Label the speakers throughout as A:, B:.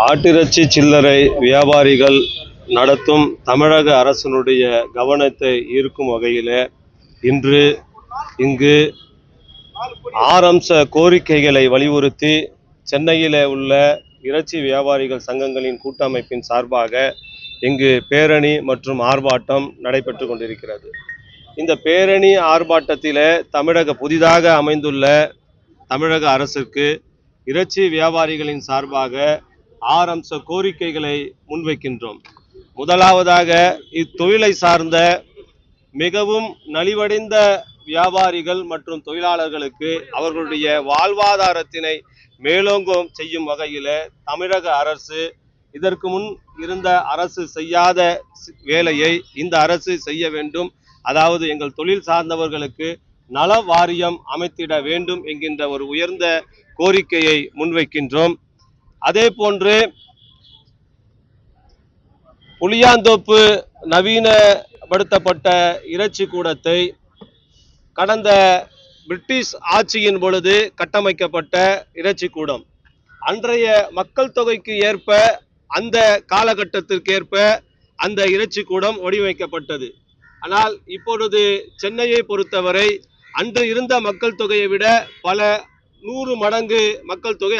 A: ஆட்டிறைச்சி சில்லறை வியாபாரிகள் நடத்தும் தமிழக அரசினுடைய கவனத்தை ஈர்க்கும் வகையில் இன்று இங்கு 6 அம்ச கோரிக்கைகளை வலியுறுத்தி சென்னையில் உள்ள இறைச்சி வியாபாரிகள் சங்கங்களின் கூட்டமைப்பின் சார்பாக இங்கு பேரணி மற்றும் ஆர்ப்பாட்டம் நடைபெற்று கொண்டிருக்கிறது. இந்த பேரணி ஆர்ப்பாட்டத்தில் புதிதாக அமைந்துள்ள தமிழக அரசுக்கு இறைச்சி வியாபாரிகளின் சார்பாக 6 அம்ச கோரிக்கைகளை முன்வைக்கின்றோம். முதலாவதாக, இத்தொழிலை சார்ந்த மிகவும் நலிவடைந்த வியாபாரிகள் மற்றும் தொழிலாளர்களுக்கு அவர்களுடைய வாழ்வாதாரத்தினை மேலோங்கும் செய்யும் வகையில் தமிழக அரசு இதற்கு முன் இருந்த அரசு செய்யாத வேலையை இந்த அரசு செய்ய வேண்டும். அதாவது எங்கள் தொழில் சார்ந்தவர்களுக்கு நல வாரியம் அமைத்திட வேண்டும் என்கின்ற ஒரு உயர்ந்த கோரிக்கையை முன்வைக்கின்றோம். அதே போன்று புளியாந்தோப்பு நவீனப்படுத்தப்பட்ட இறைச்சி கூடத்தை கடந்த பிரிட்டிஷ் ஆட்சியின் பொழுது கட்டமைக்கப்பட்ட இறைச்சி கூடம் அன்றைய மக்கள் தொகைக்கு ஏற்ப அந்த காலகட்டத்திற்கேற்ப அந்த இறைச்சி கூடம் வடிவமைக்கப்பட்டது. ஆனால் இப்பொழுது சென்னையை பொறுத்தவரை அன்று இருந்த மக்கள் தொகையை விட பல 100 மடங்கு மக்கள் தொகை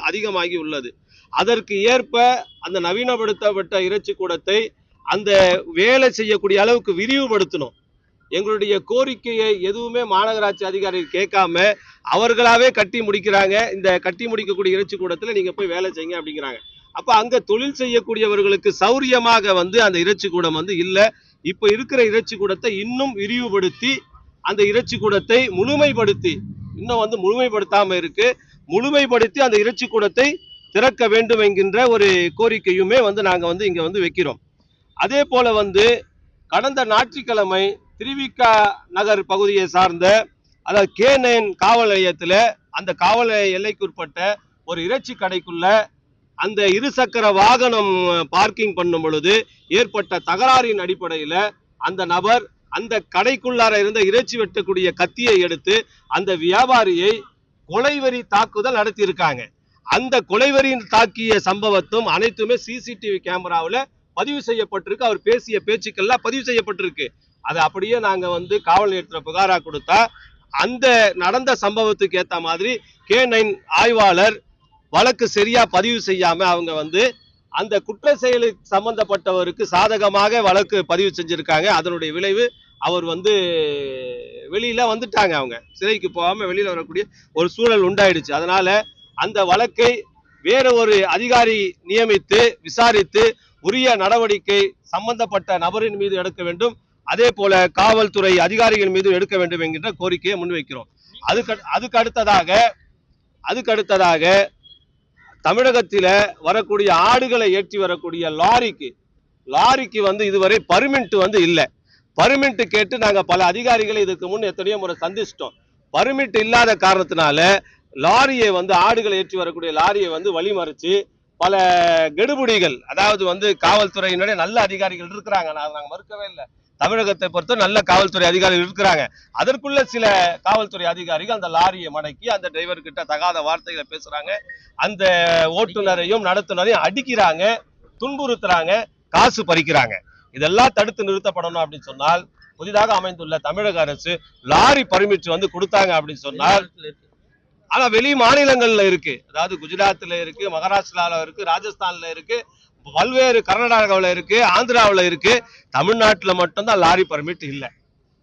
A: அதிகமாகி உள்ளது. அதற்கு ஏற்ப அந்த நவீனப்படுத்தப்பட்ட இறைச்சி கூடத்தை அந்த வேலை செய்யக்கூடிய அளவுக்கு விரிவுபடுத்தணும். எங்களுடைய கோரிக்கையை எதுவுமே மாநகராட்சி அதிகாரிகள் கேட்காம அவர்களாவே கட்டி முடிக்கிறாங்க. இந்த கட்டி முடிக்கக்கூடிய இறைச்சி கூடத்தில் நீங்க போய் வேலை செய்யுங்க அப்படிங்கிறாங்க. அப்ப அங்க தொழில் செய்யக்கூடியவர்களுக்கு சௌரியமாக அந்த இறைச்சி கூடம் இல்லை. இப்ப இருக்கிற இறைச்சி கூடத்தை இன்னும் விரிவுபடுத்தி அந்த இறைச்சி கூடத்தை முழுமைப்படுத்தி, இன்னும் முழுமைப்படுத்தாம இருக்கு, முழுமைப்படுத்தி அந்த இறைச்சி கூடத்தை திறக்க வேண்டும் என்கின்ற ஒரு கோரிக்கையுமே நாங்க இங்க வைக்கிறோம். அதே போல கடந்த ஞாயிற்றுக்கிழமை திருவிக நகர் பகுதியை சார்ந்த அதாவது K9 காவல் நிலையத்தில் அந்த காவல் எல்லைக்குட்பட்ட ஒரு இறைச்சி கடைக்குள்ள அந்த இருசக்கர வாகனம் பார்க்கிங் பண்ணும் பொழுது ஏற்பட்ட தகராறின் அடிப்படையில் அந்த நபர் அந்த கடைக்குள்ளார இருந்த இறைச்சி வெட்டக்கூடிய கத்தியை எடுத்து அந்த வியாபாரியை கொலைவெறி தாக்குதல் நடத்தி இருக்காங்க. அந்த கொலைவெறியின் தாக்கிய சம்பவத்தும் அனைத்துமே சிசிடிவி கேமராவில் பதிவு செய்யப்பட்டிருக்கு. அவர் பேசிய பேச்சுக்கள்லாம் பதிவு செய்யப்பட்டிருக்கு. அதை அப்படியே நாங்க காவல் நிலையத்தில் புகாரா கொடுத்தா அந்த நடந்த சம்பவத்துக்கு ஏற்ற மாதிரி K9 ஆய்வாளர் வழக்கு சரியா பதிவு செய்யாம அவங்க அந்த குற்ற செயலுக்கு சம்பந்தப்பட்டவருக்கு சாதகமாக வழக்கு பதிவு செஞ்சிருக்காங்க. அதனுடைய விளைவு அவர் வெளியில வந்துட்டாங்க. அவங்க சிறைக்கு போகாம வெளியில வரக்கூடிய ஒரு சூழல் உண்டாயிடுச்சு. அதனால அந்த வழக்கை வேற ஒரு அதிகாரி நியமித்து விசாரித்து உரிய நடவடிக்கை சம்பந்தப்பட்ட நபரின் மீது எடுக்க வேண்டும். அதே போல காவல்துறை அதிகாரிகள் மீது எடுக்க வேண்டும் என்கின்ற கோரிக்கையை முன்வைக்கிறோம். அதுக்கு அடுத்ததாக தமிழகத்தில் வரக்கூடிய ஆடுகளை ஏற்றி வரக்கூடிய லாரிக்கு இதுவரை பர்மிட் இல்லை. பர்மிட் கேட்டு நாங்க பல அதிகாரிகளை இதுக்கு முன் எத்தனையோ முறை சந்திச்சிட்டோம். பர்மிட் இல்லாத காரணத்தினால லாரியை ஆடுகளை ஏற்றி வரக்கூடிய லாரியை வழிமறிச்சு பல கெடுபிடிகள், அதாவது காவல்துறையினுடைய நல்ல அதிகாரிகள் இருக்கிறாங்க, நாங்க மறுக்கவே இல்லை. தமிழகத்தை பொறுத்த நல்ல காவல்துறை அதிகாரிகள் இருக்கிறாங்க. அதற்குள்ள சில காவல்துறை அதிகாரிகள் அந்த லாரியை மடக்கி அந்த டிரைவர் கிட்ட தகாத வார்த்தைகளை பேசுறாங்க. அந்த ஓட்டுநரையும் நடத்துனரையும் அடிக்கிறாங்க, துன்புறுத்துறாங்க, காசு பறிக்கிறாங்க. இதெல்லாம் தடுத்து நிறுத்தப்படணும் அப்படின்னு சொன்னால் புதிதாக அமைந்துள்ள தமிழக அரசு லாரி பர்மிட் கொடுத்தாங்க அப்படின்னு சொன்னால், ஆனா வெளி மாநிலங்கள்ல இருக்கு, அதாவது குஜராத்ல இருக்கு, மகாராஷ்டிரால இருக்கு, ராஜஸ்தான்ல இருக்கு, பல்வேறு கர்நாடகாவில் இருக்கு, ஆந்திராவில் இருக்கு. தமிழ்நாட்டில் மட்டும்தான் லாரி பர்மிட் இல்லை.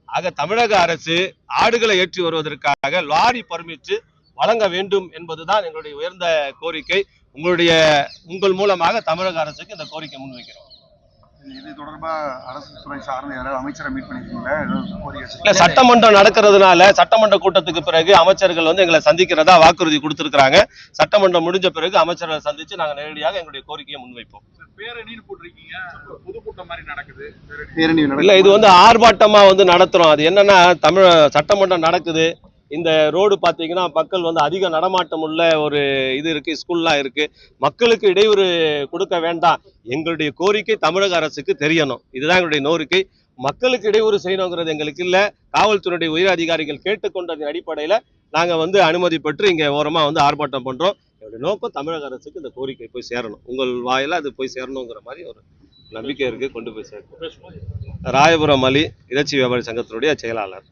A: ஆக தமிழக அரசு ஆடுகளை ஏற்றி வருவதற்காக லாரி பர்மிட் வழங்க வேண்டும் என்பதுதான் எங்களுடைய உயர்ந்த கோரிக்கை. உங்கள் மூலமாக தமிழக அரசுக்கு இந்த கோரிக்கை முன்வைக்கிறோம்.
B: இது தொடர்பா அரசு துறை சார்ந்த யாராவது அமைச்சரை மீட் பண்ணிருக்கீங்களா?
A: சட்டமன்றம் நடக்கிறதுனால சட்டமன்ற கூட்டத்துக்கு பிறகு அமைச்சர்கள் எங்களை சந்திக்கிறதா வாக்குறுதி கொடுத்திருக்கிறாங்க. சட்டமன்றம் முடிஞ்ச பிறகு அமைச்சர்களை சந்திச்சு நாங்க நேரடியாக எங்களுடைய கோரிக்கையை முன்வைப்போம். இல்ல, இது ஆர்ப்பாட்டமா நடத்துறோம். அது என்னன்னா, தமிழ் சட்டமன்றம் நடக்குது. இந்த ரோடு பார்த்தீங்கன்னா மக்கள் அதிக நடமாட்டம் உள்ள ஒரு இது இருக்கு, ஸ்கூல்லாம் இருக்கு. மக்களுக்கு இடையூறு கொடுக்க வேண்டாம். எங்களுடைய கோரிக்கை தமிழக அரசுக்கு தெரியணும். இதுதான் எங்களுடைய கோரிக்கை. மக்களுக்கு இடையூறு செய்யணுங்கிறது எங்களுக்கு இல்லை. காவல்துறையுடைய உயர் அதிகாரிகள் கேட்டுக்கொண்டதன் அடிப்படையில் நாங்கள் அனுமதி பெற்று இங்கே ஓரமாக ஆர்ப்பாட்டம் பண்றோம். என்னுடைய நோக்கம் தமிழக அரசுக்கு இந்த கோரிக்கை போய் சேரணும், உங்கள் வாயில அது போய் சேரணுங்கிற மாதிரி ஒரு நம்பிக்கை இருக்கு, கொண்டு போய் சேர்க்கணும். ராயபுரம் அலி இறைச்சி வியாபாரி சங்கத்தினுடைய செயலாளர்.